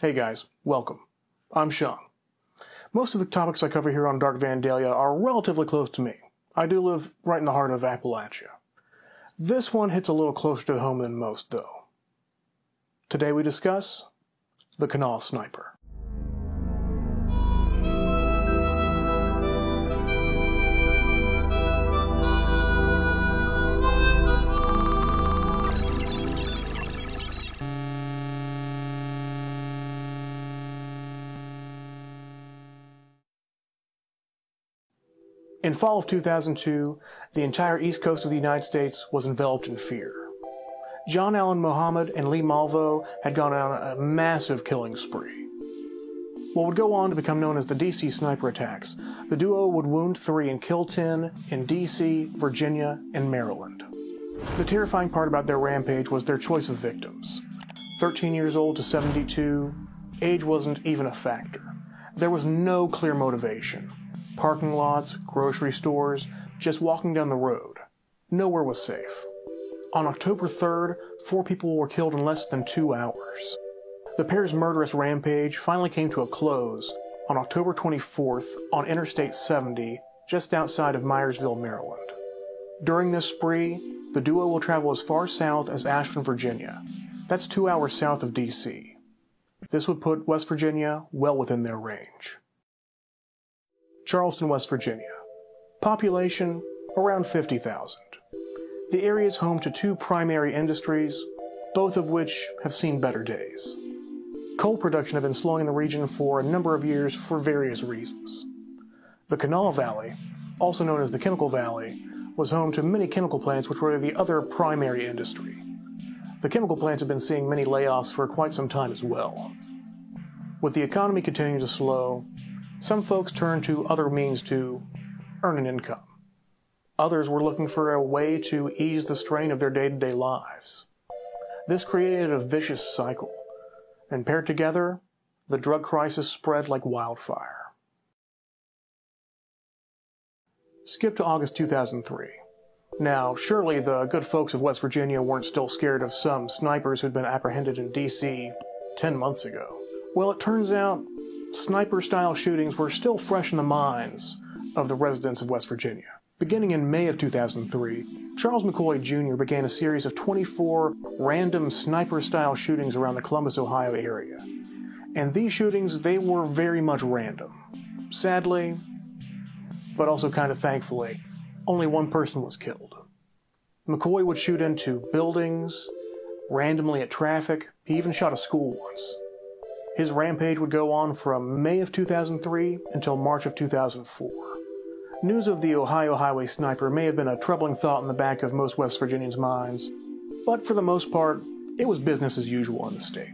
Hey guys, welcome. I'm Sean. Most of the topics I cover here on Dark Vandalia are relatively close to me. I do live right in the heart of Appalachia. This one hits a little closer to home than most, though. Today we discuss the Kanawha Sniper. In fall of 2002, the entire east coast of the United States was enveloped in fear. John Allen Muhammad and Lee Malvo had gone on a massive killing spree. What would go on to become known as the DC sniper attacks, the duo would wound 3 and kill 10 in DC, Virginia, and Maryland. The terrifying part about their rampage was their choice of victims. 13 years old to 72, age wasn't even a factor. There was no clear motivation. Parking lots, grocery stores, just walking down the road. Nowhere was safe. On October 3rd, 4 people were killed in less than 2 hours. The pair's murderous rampage finally came to a close on October 24th on Interstate 70, just outside of Myersville, Maryland. During this spree, the duo will travel as far south as Ashland, Virginia. That's 2 hours south of DC. This would put West Virginia well within their range. Charleston, West Virginia. Population, around 50,000. The area is home to 2 primary industries, both of which have seen better days. Coal production had been slowing in the region for a number of years for various reasons. The Kanawha Valley, also known as the Chemical Valley, was home to many chemical plants which were the other primary industry. The chemical plants have been seeing many layoffs for quite some time as well. With the economy continuing to slow, some folks turned to other means to earn an income. Others were looking for a way to ease the strain of their day-to-day lives. This created a vicious cycle, and paired together, the drug crisis spread like wildfire. Skip to August 2003. Now, surely the good folks of West Virginia weren't still scared of some snipers who'd been apprehended in DC 10 months ago. Well, it turns out sniper-style shootings were still fresh in the minds of the residents of West Virginia. Beginning in May of 2003, Charles McCoy Jr. began a series of 24 random sniper-style shootings around the Columbus, Ohio area. And these shootings, they were very much random. Sadly, but also kind of thankfully, only one person was killed. McCoy would shoot into buildings, randomly at traffic. He even shot a school once. His rampage would go on from May of 2003 until March of 2004. News of the Ohio highway sniper may have been a troubling thought in the back of most West Virginians' minds, but for the most part, it was business as usual in the state.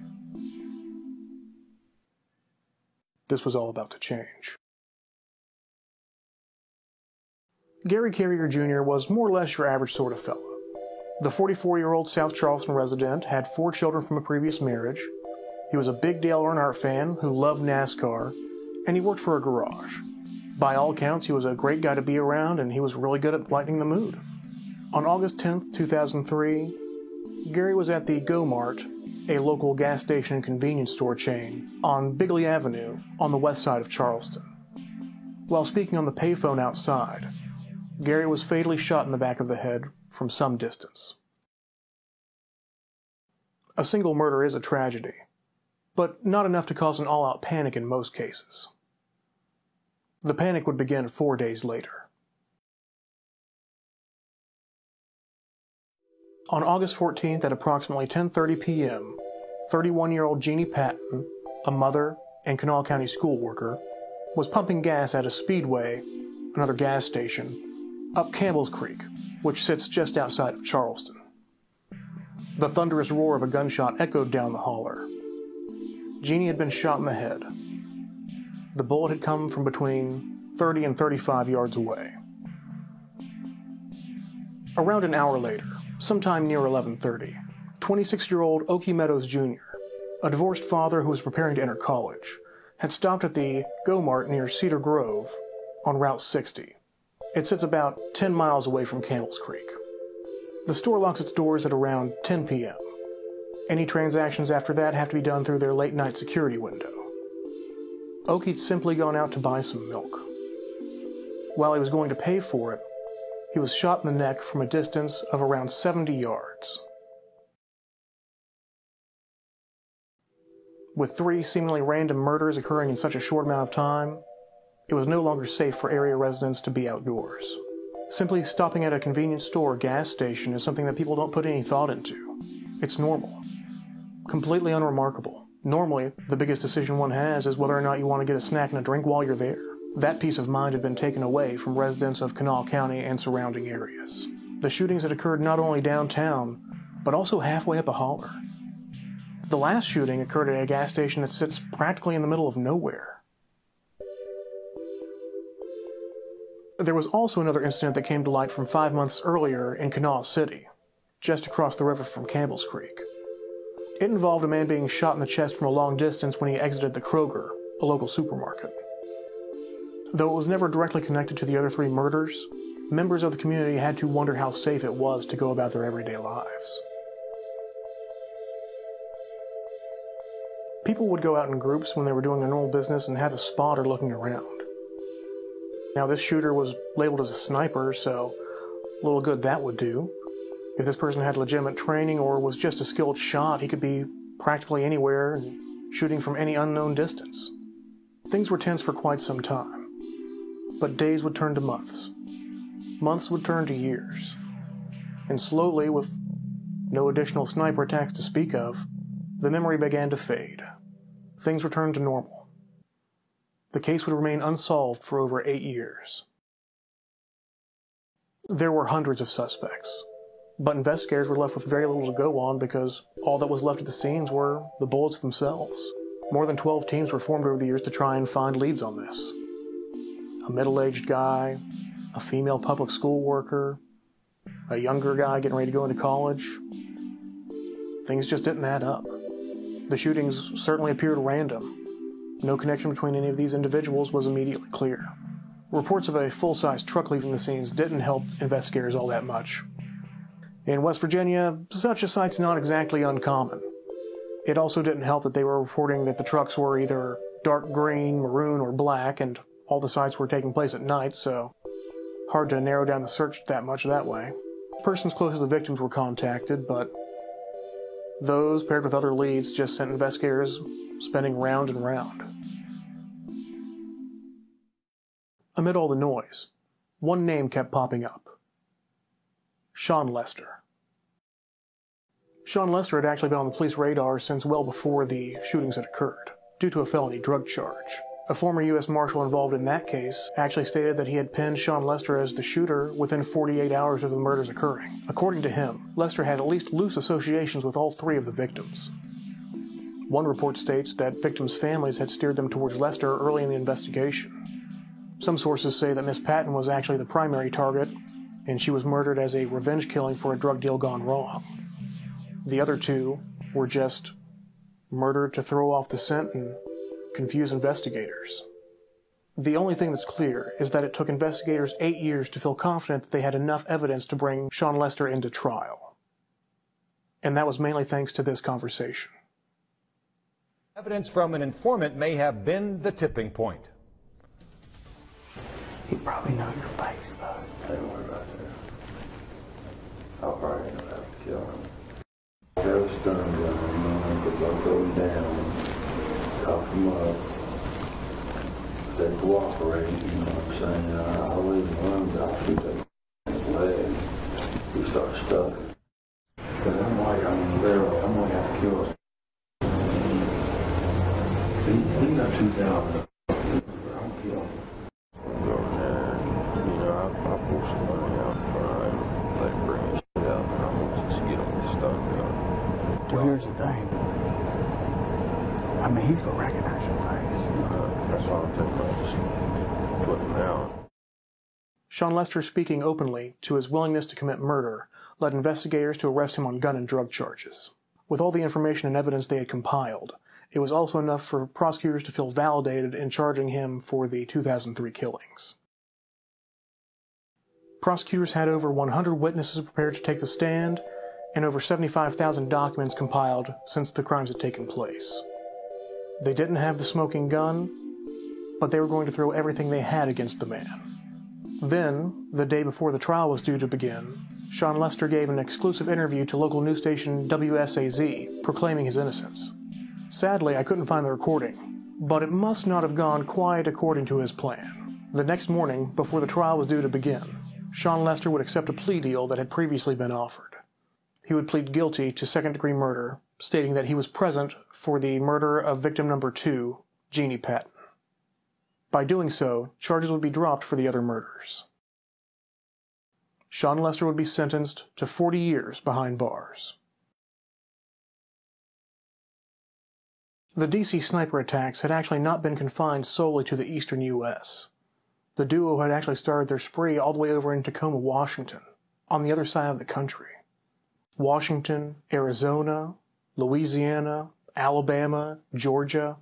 This was all about to change. Gary Carrier Jr. was more or less your average sort of fellow. The 44-year-old South Charleston resident had 4 children from a previous marriage. He was a big Dale Earnhardt fan who loved NASCAR, and he worked for a garage. By all accounts, he was a great guy to be around, and he was really good at lightening the mood. On August 10th, 2003, Gary was at the Go-Mart, a local gas station and convenience store chain, on Bigley Avenue on the west side of Charleston. While speaking on the payphone outside, Gary was fatally shot in the back of the head from some distance. A single murder is a tragedy, but not enough to cause an all-out panic in most cases. The panic would begin 4 days later. On August 14th at approximately 10:30 p.m., 31-year-old Jeannie Patton, a mother and Kanawha County school worker, was pumping gas at a Speedway, another gas station, up Campbell's Creek, which sits just outside of Charleston. The thunderous roar of a gunshot echoed down the holler. Jeannie had been shot in the head. The bullet had come from between 30 and 35 yards away. Around an hour later, sometime near 11:30, 26-year-old Okie Meadows Jr., a divorced father who was preparing to enter college, had stopped at the Go-Mart near Cedar Grove on Route 60. It sits about 10 miles away from Campbell's Creek. The store locks its doors at around 10 p.m. Any transactions after that have to be done through their late-night security window. Oakey'd simply gone out to buy some milk. While he was going to pay for it, he was shot in the neck from a distance of around 70 yards. With 3 seemingly random murders occurring in such a short amount of time, it was no longer safe for area residents to be outdoors. Simply stopping at a convenience store or gas station is something that people don't put any thought into. It's normal. Completely unremarkable. Normally, the biggest decision one has is whether or not you want to get a snack and a drink while you're there. That peace of mind had been taken away from residents of Kanawha County and surrounding areas. The shootings had occurred not only downtown, but also halfway up a holler. The last shooting occurred at a gas station that sits practically in the middle of nowhere. There was also another incident that came to light from 5 months earlier in Kanawha City, just across the river from Campbell's Creek. It involved a man being shot in the chest from a long distance when he exited the Kroger, a local supermarket. Though it was never directly connected to the other 3 murders, members of the community had to wonder how safe it was to go about their everyday lives. People would go out in groups when they were doing their normal business and have a spotter looking around. Now, this shooter was labeled as a sniper, so little good that would do. If this person had legitimate training or was just a skilled shot, he could be practically anywhere and shooting from any unknown distance. Things were tense for quite some time, but days would turn to months. Months would turn to years. And slowly, with no additional sniper attacks to speak of, the memory began to fade. Things returned to normal. The case would remain unsolved for over 8 years. There were hundreds of suspects, but investigators were left with very little to go on because all that was left at the scenes were the bullets themselves. More than 12 teams were formed over the years to try and find leads on this. A middle-aged guy, a female public school worker, a younger guy getting ready to go into college. Things just didn't add up. The shootings certainly appeared random. No connection between any of these individuals was immediately clear. Reports of a full-size truck leaving the scenes didn't help investigators all that much. In West Virginia, such a sight's not exactly uncommon. It also didn't help that they were reporting that the trucks were either dark green, maroon, or black, and all the sights were taking place at night, so hard to narrow down the search that much that way. Persons close to the victims were contacted, but those, paired with other leads, just sent investigators spinning round and round. Amid all the noise, one name kept popping up. Sean Lester. Sean Lester had actually been on the police radar since well before the shootings had occurred, due to a felony drug charge. A former U.S. Marshal involved in that case actually stated that he had pinned Sean Lester as the shooter within 48 hours of the murders occurring. According to him, Lester had at least loose associations with all 3 of the victims. One report states that victims' families had steered them towards Lester early in the investigation. Some sources say that Miss Patton was actually the primary target, and she was murdered as a revenge killing for a drug deal gone wrong. The other 2 were just murdered to throw off the scent and confuse investigators. The only thing that's clear is that it took investigators 8 years to feel confident that they had enough evidence to bring Sean Lester into trial. And that was mainly thanks to this conversation. Evidence from an informant may have been the tipping point. He probably know your face, though. Don't worry about that. I'll probably end up having to kill him. They'll stun him, you know, put both of them down, cuff them up. They cooperate, you know what I'm saying? I'll leave them alone, I'll shoot that leg. We start stuffing. Because I'm like, literally, I'm going to have to kill us. He got 2,000. I'll kill him. Go over there, you know, I'll pull some money out front and let him bring his shit out, and I'm gonna just get him with a stun gun. Well, here's the thing. I mean, he's gonna recognize your face. That's why I'm thinking I'll just put him down. Sean Lester speaking openly to his willingness to commit murder led investigators to arrest him on gun and drug charges. With all the information and evidence they had compiled, it was also enough for prosecutors to feel validated in charging him for the 2003 killings. Prosecutors had over 100 witnesses prepared to take the stand, and over 75,000 documents compiled since the crimes had taken place. They didn't have the smoking gun, but they were going to throw everything they had against the man. Then, the day before the trial was due to begin, Sean Lester gave an exclusive interview to local news station WSAZ, proclaiming his innocence. Sadly, I couldn't find the recording, but it must not have gone quite according to his plan. The next morning, before the trial was due to begin, Sean Lester would accept a plea deal that had previously been offered. He would plead guilty to second-degree murder, stating that he was present for the murder of victim number 2, Jeannie Patton. By doing so, charges would be dropped for the other murders. Sean Lester would be sentenced to 40 years behind bars. The DC sniper attacks had actually not been confined solely to the eastern U.S. The duo had actually started their spree all the way over in Tacoma, Washington, on the other side of the country. Washington, Arizona, Louisiana, Alabama, Georgia.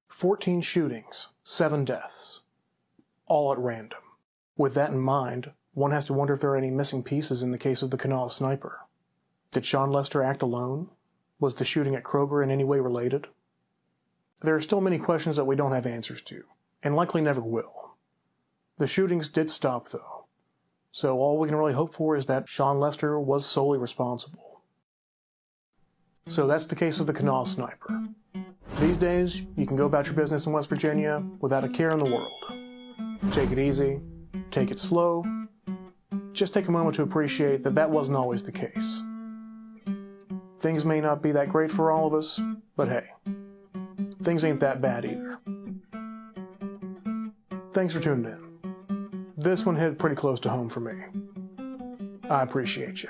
14 shootings, 7 deaths, all at random. With that in mind, one has to wonder if there are any missing pieces in the case of the Kanawha sniper. Did Sean Lester act alone? Was the shooting at Kroger in any way related? There are still many questions that we don't have answers to, and likely never will. The shootings did stop, though, so all we can really hope for is that Sean Lester was solely responsible. So that's the case of the Kanawha sniper. These days, you can go about your business in West Virginia without a care in the world. Take it easy, take it slow. Just take a moment to appreciate that that wasn't always the case. Things may not be that great for all of us, but hey, things ain't that bad either. Thanks for tuning in. This one hit pretty close to home for me. I appreciate you.